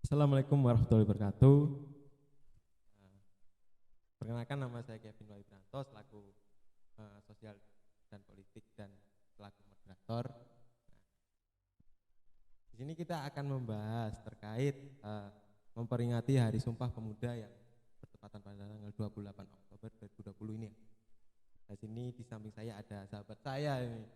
Assalamualaikum warahmatullahi wabarakatuh. Perkenalkan, nama saya Kevin Wahibranto selaku sosial dan politik dan selaku moderator. Di sini kita akan membahas terkait memperingati Hari Sumpah Pemuda yang bertepatan pada tanggal 28 Oktober 2020 ini. Di sini di samping saya ada sahabat saya ini,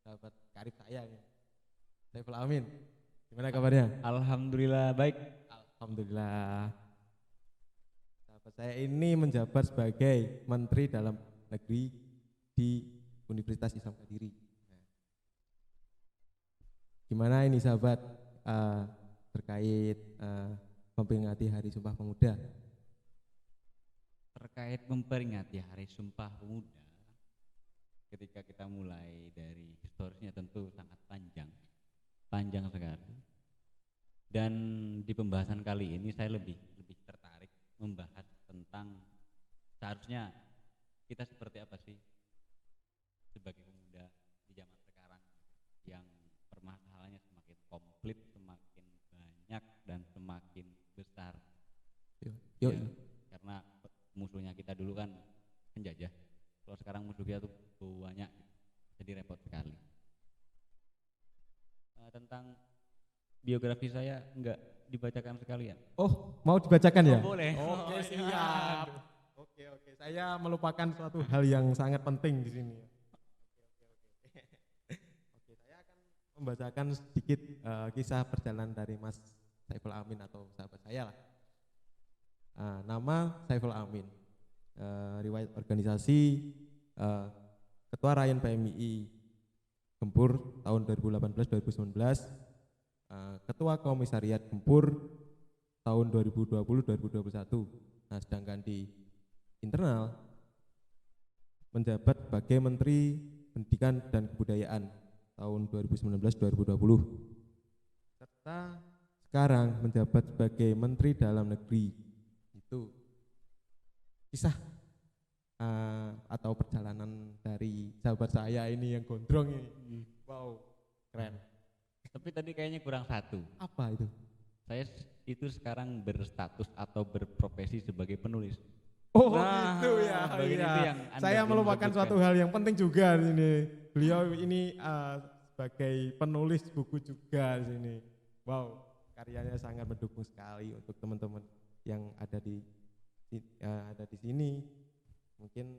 sahabat karib saya ini, Saiful Amin. Gimana kabarnya? Alhamdulillah baik. Alhamdulillah. Sahabat saya ini menjabat sebagai Menteri Dalam Negeri di Universitas Islam Kediri. Gimana ini sahabat terkait memperingati Hari Sumpah Pemuda? Terkait memperingati Hari Sumpah Pemuda, ketika kita mulai dari historisnya tentu sangat panjang sekali. Dan di pembahasan kali ini saya lebih tertarik membahas tentang seharusnya kita seperti apa sih sebagai pemuda di zaman sekarang yang permasalahannya semakin komplit, semakin banyak dan semakin besar. Yo. Ya, karena musuhnya kita dulu kan penjajah. Kalau sekarang musuh kita tuh banyak, jadi repot sekali. Tentang biografi saya enggak dibacakan sekalian. Oh, mau dibacakan ya? Boleh. Oke, siap. Oke. Saya melupakan suatu hal yang sangat penting di sini. Oke, saya akan membacakan sedikit kisah perjalanan dari Mas Saiful Amin atau sahabat saya lah. Nama Saiful Amin, riwayat organisasi Ketua Rayon PMII Gempur tahun 2018-2019, Ketua Komisariat Gempur tahun 2020-2021. Nah, sedangkan di internal menjabat sebagai Menteri Pendidikan dan Kebudayaan tahun 2019-2020, serta sekarang menjabat sebagai Menteri Dalam Negeri. Itu kisah atau perjalanan dari sahabat saya ini yang gondrong ini. Wow, keren. Tapi tadi kayaknya kurang satu. Apa itu? Saya itu sekarang berstatus atau berprofesi sebagai penulis. Oh, Nah, gitu ya. bagian Iya. itu yang Anda Saya belum melupakan sebutkan. suatu hal yang penting juga di sini. Beliau ini sebagai penulis buku juga di sini. Wow, karyanya sangat mendukung sekali untuk teman-teman yang ada di sini. Mungkin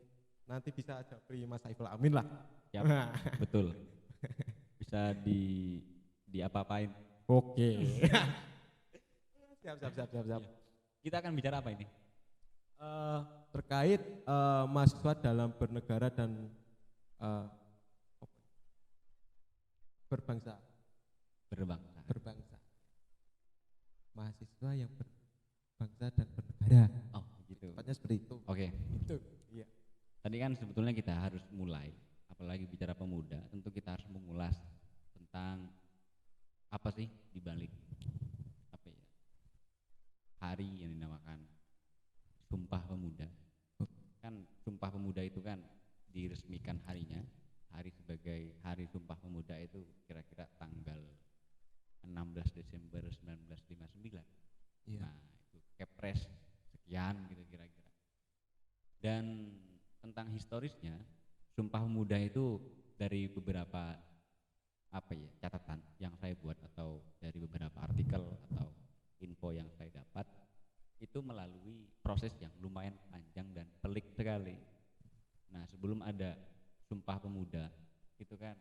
nanti bisa japri Mas Saiful Amin lah. Yap, betul. Bisa di apa-apain. Oke. Siap. Kita akan bicara apa ini? Terkait mahasiswa dalam bernegara dan berbangsa. Mahasiswa yang berbangsa dan bernegara. Oh, gitu. Tepatnya seperti itu. Oke. Itu. Iya. Tadi kan sebetulnya kita harus mulai, apalagi bicara pemuda, tentu kita harus mengulas tentang apa sih dibalik apa ya hari yang dinamakan Sumpah Pemuda. Kan Sumpah Pemuda itu kan diresmikan harinya, hari sebagai Hari Sumpah Pemuda itu kira-kira tanggal 16 Desember 1959. Iya. Nah, itu Kepres sekian gitu kira-kira. Dan tentang historisnya, Sumpah Pemuda itu dari beberapa catatan yang saya buat atau dari beberapa artikel atau info yang saya dapat itu melalui proses yang lumayan panjang dan pelik sekali. Nah, sebelum ada Sumpah Pemuda itu kan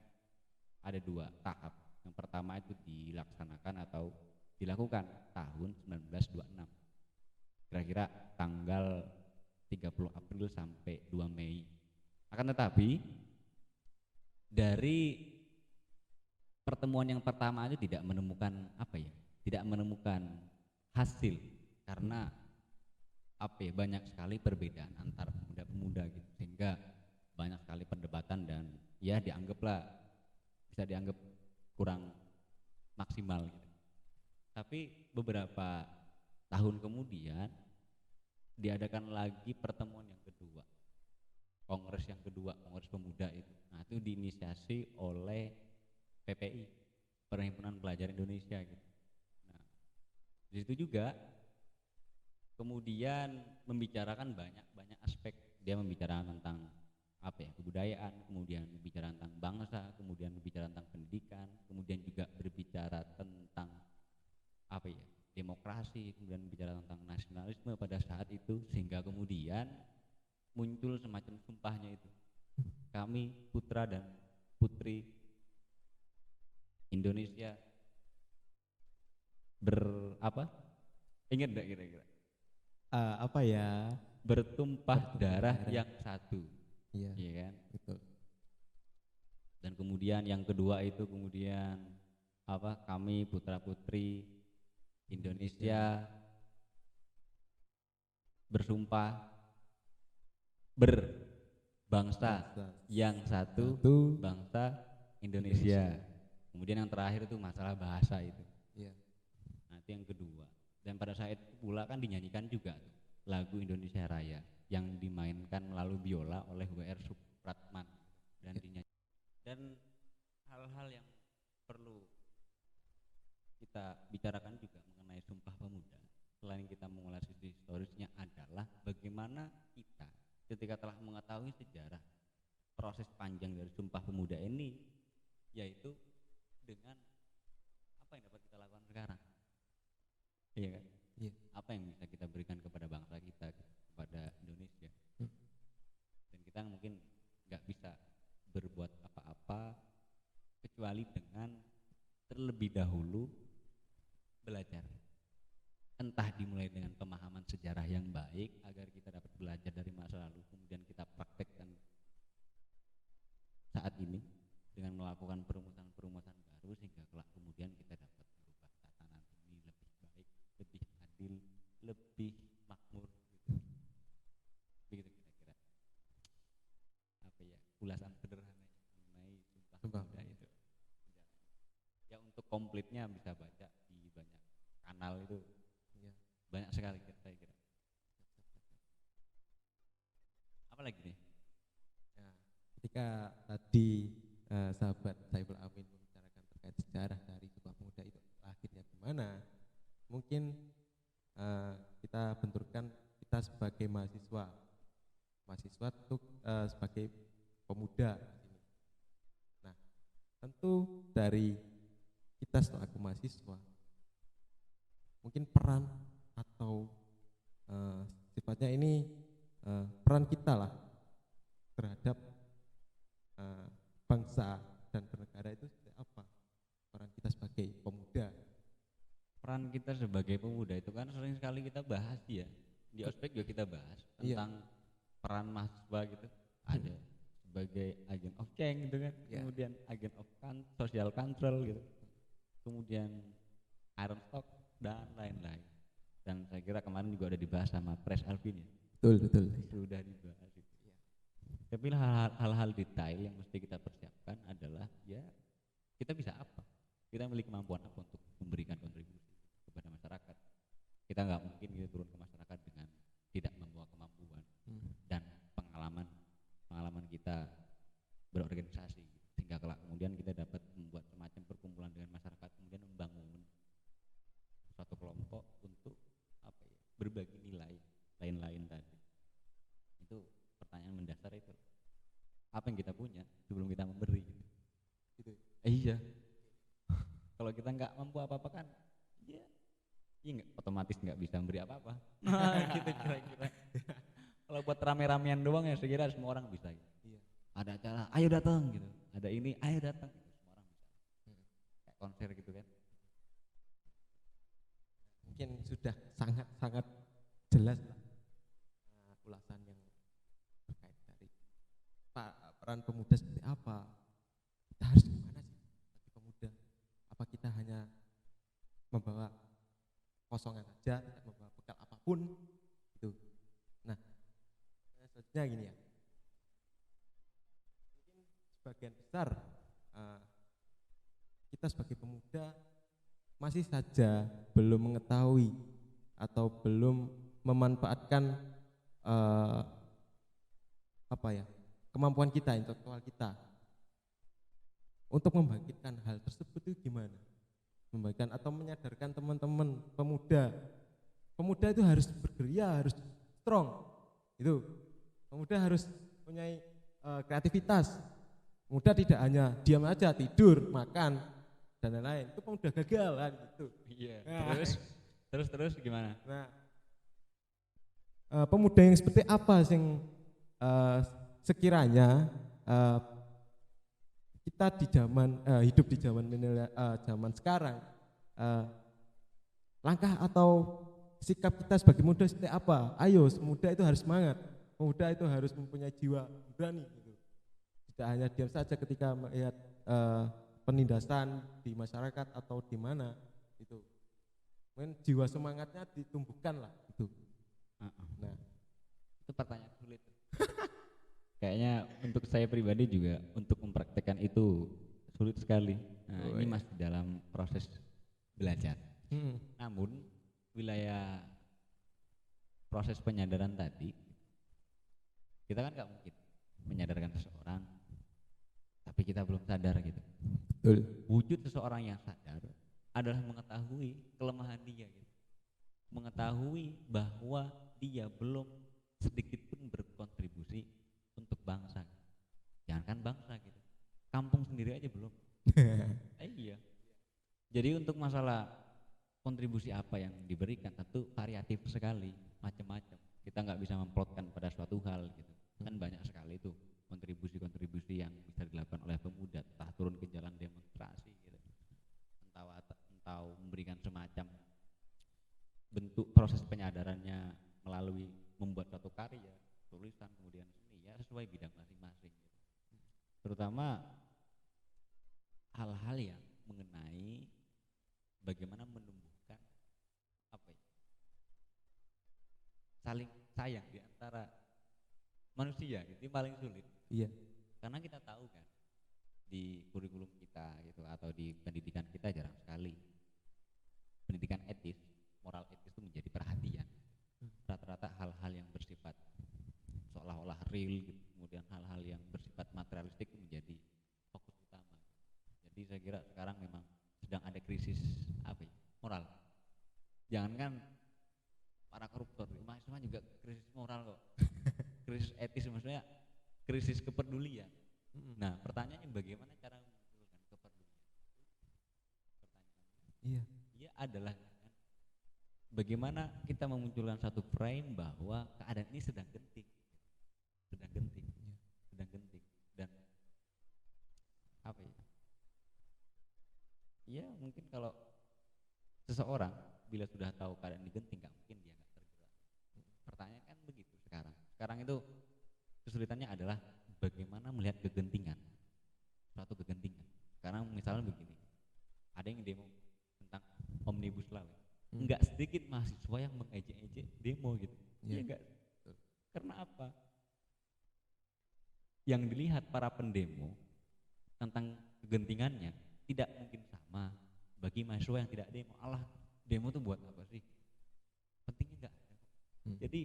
ada dua tahap. Yang pertama itu dilaksanakan atau dilakukan tahun 1926. Kira-kira tanggal 30 April sampai 2 Mei. Akan tetapi dari pertemuan yang pertama itu tidak menemukan hasil karena banyak sekali perbedaan antar pemuda-pemuda gitu, sehingga banyak sekali perdebatan dan ya bisa dianggap kurang maksimal gitu. Tapi beberapa tahun kemudian diadakan lagi pertemuan yang kedua, kongres pemuda itu. Nah, itu diinisiasi oleh PPI, Perhimpunan Pelajar Indonesia gitu. Nah, Di situ juga kemudian membicarakan banyak aspek. Dia membicarakan tentang apa ya, kebudayaan, kemudian berbicara tentang bangsa, kemudian berbicara tentang pendidikan, kemudian juga berbicara tentang apa ya, demokrasi, kemudian berbicara tentang nasionalisme pada saat itu, sehingga kemudian muncul semacam sumpahnya itu, kami putra dan putri Indonesia apa, ingat enggak kira-kira, Apa ya, bertumpah darah yang satu. iya, Iya kan. betul. Dan kemudian yang kedua itu kemudian apa, kami putra putri Indonesia bersumpah berbangsa yang satu, bangsa Indonesia. Kemudian yang terakhir itu masalah bahasa itu. Iya. Nah, itu yang kedua. Dan pada saat itu pula kan dinyanyikan juga tuh lagu Indonesia Raya yang dimainkan melalui biola oleh W.R. Supratman dan dinyanyi. Dan hal-hal yang perlu kita bicarakan juga mengenai Sumpah Pemuda, selain kita mengulas sisi historisnya, adalah bagaimana kita ketika telah mengetahui sejarah proses panjang dari Sumpah Pemuda ini, yaitu dengan apa yang dapat kita lakukan sekarang. Iya kan? Iya. Apa yang bisa kita berikan kepada bangsa kita, kepada Indonesia. Dan kita mungkin nggak bisa berbuat apa-apa kecuali dengan terlebih dahulu belajar. Entah dimulai dengan pemahaman sejarah yang baik agar kita dapat belajar dari masa lalu, kemudian kita praktekkan saat ini dengan melakukan perumusan-perumusan baru, sehingga kelak kemudian kita dapat merubah tatanan ini lebih baik, lebih adil, lebih makmur gitu. Begitu kira-kira apa ya, ulasan sederhananya mengenai Sumpah Pemuda itu. Ya, untuk komplitnya bisa baca di banyak kanal itu. Ya, banyak sekali saya kira. Apa lagi nih? Ya, ketika tadi sahabat Saiful Amin membicarakan terkait sejarah dari Sumpah Pemuda itu akhirnya gimana, mungkin kita benturkan kita sebagai mahasiswa itu sebagai pemuda di sini. Nah, tentu dari kita selaku mahasiswa mungkin peran atau sifatnya ini peran kita lah terhadap bangsa dan bernegara itu seperti apa, peran kita sebagai pemuda. Peran kita sebagai pemuda itu kan sering sekali kita bahas ya, di ospek juga kita bahas tentang peran mahasiswa gitu. Ada sebagai agent of change gitu kan, kemudian agent of social control gitu, kemudian iron stock dan lain-lain. Dan saya kira kemarin juga ada dibahas sama Pres Alvin ya. Betul. Sudah dibahas itu. Tapi hal-hal detail yang mesti kita persiapkan adalah ya, kita bisa apa, kita memiliki kemampuan apa untuk memberikan kontribusi kepada masyarakat. Kita nggak mungkin gitu turun ke masyarakat dengan tidak membawa kemampuan dan pengalaman kita berorganisasi, sehingga kelak kemudian kita dapat membuat semacam perkumpulan dengan masyarakat, kemudian membangun suatu kelompok untuk apa ya, berbagi nilai lain-lain tadi. Itu pertanyaan mendasar itu. Apa yang kita punya sebelum kita memberi gitu. Iya. Kalau kita nggak mampu apa-apa kan, ya nggak, otomatis nggak bisa memberi apa-apa. Gitu kira-kira. Kalau buat rame-ramean doang ya saya kira semua orang bisa. Gitu. Iya. Ada acara, ayo datang gitu. Ada ini, ayo datang. Gitu. Semua orang bisa. Kayak konser gitu kan. Mungkin sudah sangat jelas ulasan yang terkait dari peran pemuda seperti apa. Kita harus gimana sih sebagai pemuda? Apa kita hanya membawa kosongan saja, tidak membawa bekal apapun gitu. Nah, selanjutnya gini ya, mungkin sebagian besar kita sebagai pemuda masih saja belum mengetahui atau belum memanfaatkan kemampuan kita, intelektual kita untuk membangkitkan hal tersebut itu gimana? membagikan atau menyadarkan teman-teman pemuda. Pemuda itu harus bergeria, harus strong. Itu. Pemuda harus punya kreativitas. Pemuda tidak hanya diam aja, tidur, makan dan lain-lain. Itu pemuda gagal kan gitu. Iya. Nah, Terus gimana? Nah, pemuda yang seperti apa sing sekiranya kita di hidup di zaman sekarang, langkah atau sikap kita sebagai muda seperti apa? Ayo, pemuda itu harus semangat, pemuda itu harus mempunyai jiwa berani gitu. Tidak hanya diam saja ketika melihat penindasan di masyarakat atau di mana itu. Mungkin jiwa semangatnya ditumbuhkan lah gitu. Nah, itu pertanyaan sulit. Kayaknya untuk saya pribadi juga untuk mempraktekkan itu sulit sekali. Nah, ini masih dalam proses belajar. Namun wilayah proses penyadaran tadi, kita kan nggak mungkin menyadarkan seseorang, tapi kita belum sadar gitu. betul. Wujud seseorang yang sadar adalah mengetahui kelemahan dia, gitu. Mengetahui bahwa dia belum sedikit pun berkontribusi untuk bangsa. Jangankan bangsa gitu, kampung sendiri aja belum. Iya. Jadi untuk masalah kontribusi apa yang diberikan tentu variatif sekali, macam-macam. Kita nggak bisa memplotkan pada suatu hal gitu. Kan banyak sekali tuh kontribusi-kontribusi yang bisa dilakukan oleh pemuda, entah turun ke jalan demonstrasi gitu, entah memberikan semacam bentuk proses penyadarannya melalui membuat suatu karya, tulisan, kemudian seni, ya sesuai bidang masing-masing gitu. Terutama hal-hal yang mengenai bagaimana menumbuhkan saling sayang di antara manusia, itu paling sulit. Iya. Karena kita tahu kan di kurikulum kita gitu atau di pendidikan kita jarang sekali pendidikan etis, moral etis itu menjadi perhatian. Rata-rata hal-hal yang bersifat seolah-olah real gitu, kemudian hal-hal yang bersifat materialistik itu menjadi fokus utama. Jadi saya kira sekarang memang sedang ada krisis moral. Jangankan para koruptor, mahasiswa juga krisis moral kok. Krisis etis, maksudnya krisis kepedulian. Nah, pertanyaannya bagaimana cara memunculkan kepedulian? Iya. Iya adalah bagaimana kita memunculkan satu frame bahwa keadaan ini sedang genting, dan ya mungkin kalau seseorang bila sudah tahu keadaan ini genting, nggak mungkin dia nggak tergerak. Pertanyaan kan begitu sekarang itu kesulitannya adalah bagaimana melihat kegentingan, suatu kegentingan. Karena misalnya begini, ada yang demo tentang omnibus law, nggak sedikit mahasiswa yang mengejek-ejek demo gitu. Iya enggak? Karena apa? Yang dilihat para pendemo tentang kegentingannya tidak mungkin sama bagi mahasiswa yang tidak demo. Allah, demo tuh buat apa sih? Pentingnya enggak ada. Jadi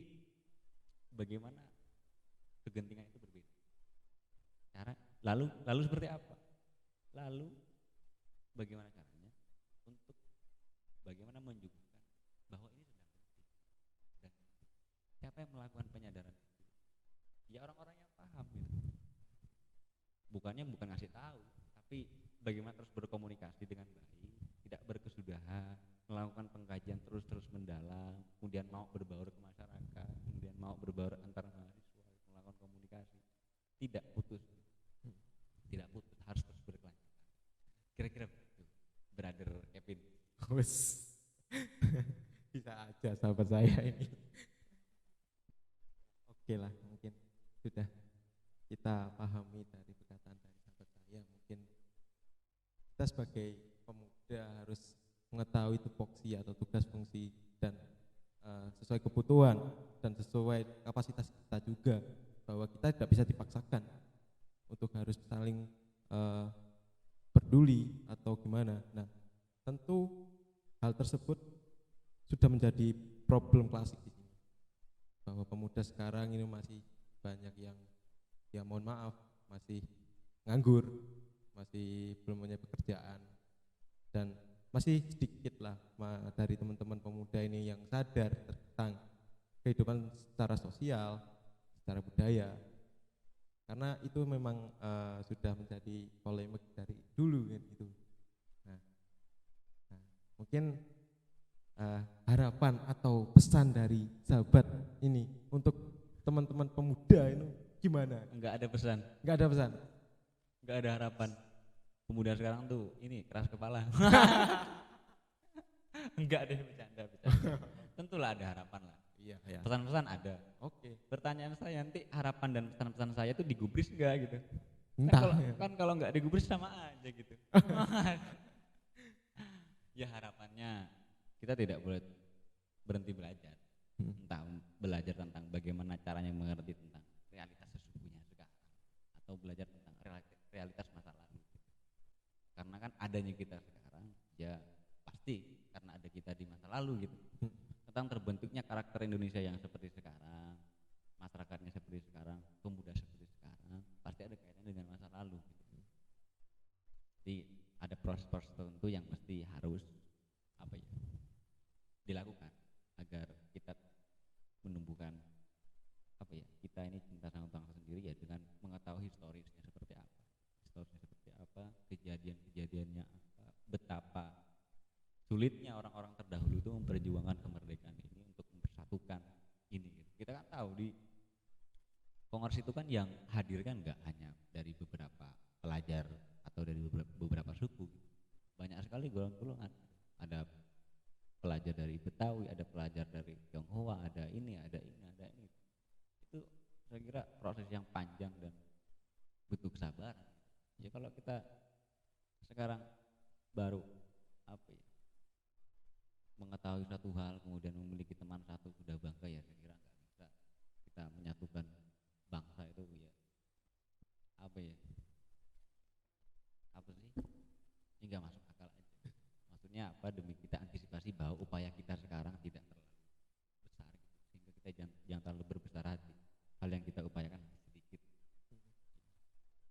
bagaimana kegentingan itu berbeda? Lalu seperti apa? Lalu bagaimana caranya untuk bagaimana menunjukkan bahwa ini sedang penting, dan siapa yang melakukan penyadaran itu? Ya orang-orang yang paham gitu. Bukan ngasih tahu, tapi bagaimana terus berkomunikasi dengan baik, tidak berkesudahan, melakukan pengkajian terus mendalam, kemudian mau berbaur ke masyarakat, kemudian mau berbaur antar mahasiswa, melakukan komunikasi, tidak putus, harus terus berkelanjutan. Kira-kira begitu, brother Kevin. Bisa aja sahabat saya ini. Oke lah, mungkin sudah kita pahami dari perkataan dari sahabat saya. Mungkin kita sebagai pemuda harus mengetahui tupoksi atau tugas fungsi dan sesuai kebutuhan dan sesuai kapasitas kita juga, bahwa kita tidak bisa dipaksakan untuk harus saling peduli atau gimana. Nah, tentu hal tersebut sudah menjadi problem klasik di sini, bahwa pemuda sekarang ini masih banyak yang, ya mohon maaf, masih nganggur, masih belum punya pekerjaan, dan masih sedikit lah dari teman-teman pemuda ini yang sadar tentang kehidupan secara sosial, secara budaya, karena itu memang sudah menjadi polemik dari dulu kan gitu. Nah, mungkin harapan atau pesan dari sahabat ini untuk teman-teman pemuda ini gimana? Enggak ada pesan, Nggak ada pesan. enggak ada harapan. Pemuda sekarang tuh ini keras kepala. Enggak deh, bercanda. Tentulah ada harapan lah. Iya, ya. Pesan-pesan ada. Oke. Pertanyaan saya nanti, harapan dan pesan-pesan saya tuh digubris enggak gitu? Entah. Kalau enggak digubris sama aja gitu. Ya harapannya kita tidak boleh berhenti belajar. Entah belajar tentang bagaimana caranya mengerti tentang realitas sesungguhnya sekarang, atau belajar tentang realitas masa lalu. Karena kan adanya kita sekarang ya pasti karena ada kita di masa lalu gitu. Tentang terbentuknya karakter Indonesia yang seperti sekarang, masyarakatnya seperti sekarang, pemuda seperti sekarang, pasti ada kaitannya dengan masa lalu gitu. Jadi ada proses-proses tertentu yang mesti harus dilakukan agar kita menumbuhkan kita ini cinta sama bangsa sendiri, ya dengan mengetahui historisnya seperti apa, kejadiannya apa, betapa sulitnya orang-orang terdahulu itu memperjuangkan kemerdekaan ini untuk mempersatukan ini gitu. Kita kan tahu di Kongres itu kan yang hadir kan nggak hanya dari beberapa pelajar atau dari beberapa suku gitu. Banyak sekali golongan-golongan, ada pelajar dari Betawi, ada pelajar dari Tionghoa, ada ini. Itu saya kira proses yang panjang dan butuh kesabaran. Ya kalau kita sekarang baru mengetahui satu hal kemudian memiliki teman satu sudah bangga, ya saya kira nggak bisa kita menyatukan bangsa itu ya apa sih? Ini nggak masuk akal aja. Maksudnya apa? Demi kita antisipasi bahwa upaya kita sekarang tidak terlalu besar gitu, sehingga kita jangan terlalu berbesar hati. Hal yang kita upayakan sedikit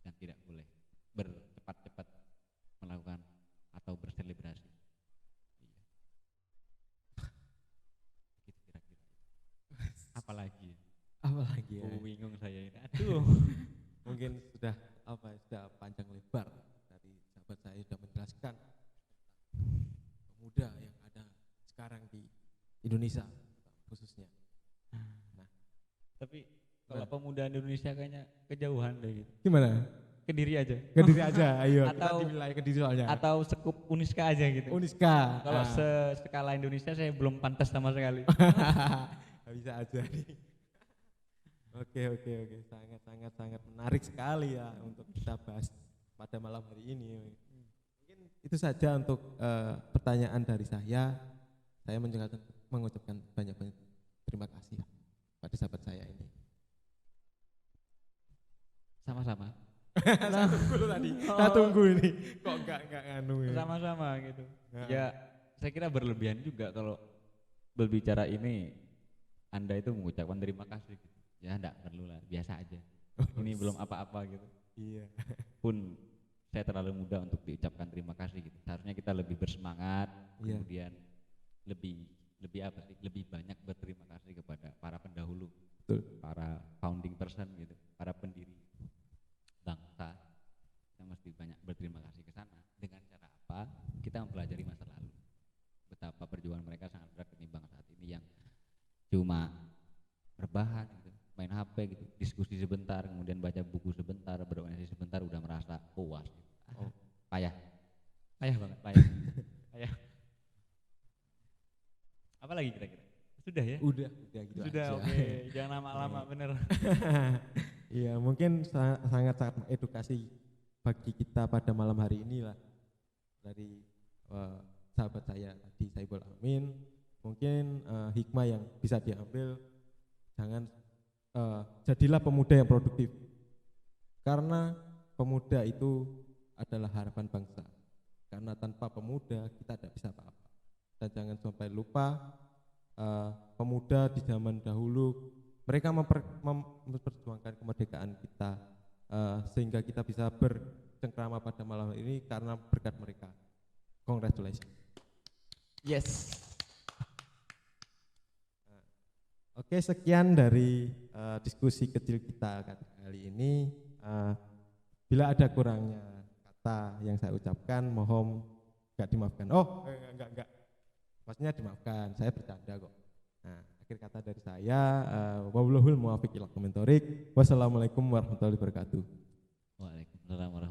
dan tidak boleh bercepat-cepat melakukan atau berselebrasi. Iya. Gitu kira-kira. Apalagi ya? bingung saya ini. Aduh. Mungkin sudah panjang lebar dari sahabat saya sudah menjelaskan pemuda yang ada sekarang di Indonesia khususnya. Nah, tapi kalau pemuda Indonesia kayaknya kejauhan deh gitu. Gimana? Kediri aja. Kediri aja, ayo. Atau kita di wilayah Kediri soalnya. Atau sekup Uniska aja gitu. Uniska. Kalau skala Indonesia saya belum pantas sama sekali. Bisa aja nih. Oke. Sangat menarik sekali ya untuk kita bahas pada malam hari ini. Mungkin itu saja untuk pertanyaan dari saya. Saya mengucapkan banyak terima kasih pada sahabat saya ini. Sama-sama. Saya tunggu tadi. Saya tunggu ini. Kok enggak nganu ya. Sama-sama gitu. Ya, saya kira berlebihan juga kalau berbicara ini Anda itu mengucapkan terima kasih gitu. Ya enggak perlu lah, biasa aja. Ini belum apa-apa gitu. Iya. Pun saya terlalu muda untuk diucapkan terima kasih gitu. Seharusnya kita lebih bersemangat, kemudian lebih banyak berterima kasih kepada para pendahulu. Betul. Para founding person gitu, para pendiri bangsa. Kita mesti banyak berterima kasih ke sana. Dengan cara apa? Kita mempelajari masa lalu. Betapa perjuangan mereka sangat berat ketimbang saat ini yang cuma rebahan gitu, main HP gitu, diskusi sebentar, kemudian baca buku sebentar, berorganisasi sebentar udah merasa puas gitu. Payah banget. Apa lagi kira-kira? Sudah ya? Udah gitu sudah aja. Oke. Jangan lama-lama bener. Iya, mungkin sangat mengedukasi bagi kita pada malam hari ini lah. Dari sahabat saya tadi, Saibul Amin, mungkin hikmah yang bisa diambil, jangan jadilah pemuda yang produktif, karena pemuda itu adalah harapan bangsa, karena tanpa pemuda kita tidak bisa apa-apa. Dan jangan sampai lupa pemuda di zaman dahulu mereka memperjuangkan kemerdekaan kita, sehingga kita bisa bercengkrama pada malam ini karena berkat mereka. Congratulations. Yes. Oke, sekian dari diskusi kecil kita kali ini. Bila ada kurangnya kata yang saya ucapkan, mohon nggak dimaafkan. Oh, enggak. Maksudnya dimaafkan, saya bercanda kok. Nah, akhir kata dari saya, wallahul muwaffiq ila aqwamit thoriq. Wassalamualaikum warahmatullahi wabarakatuh. Waalaikumsalam warahmatullahi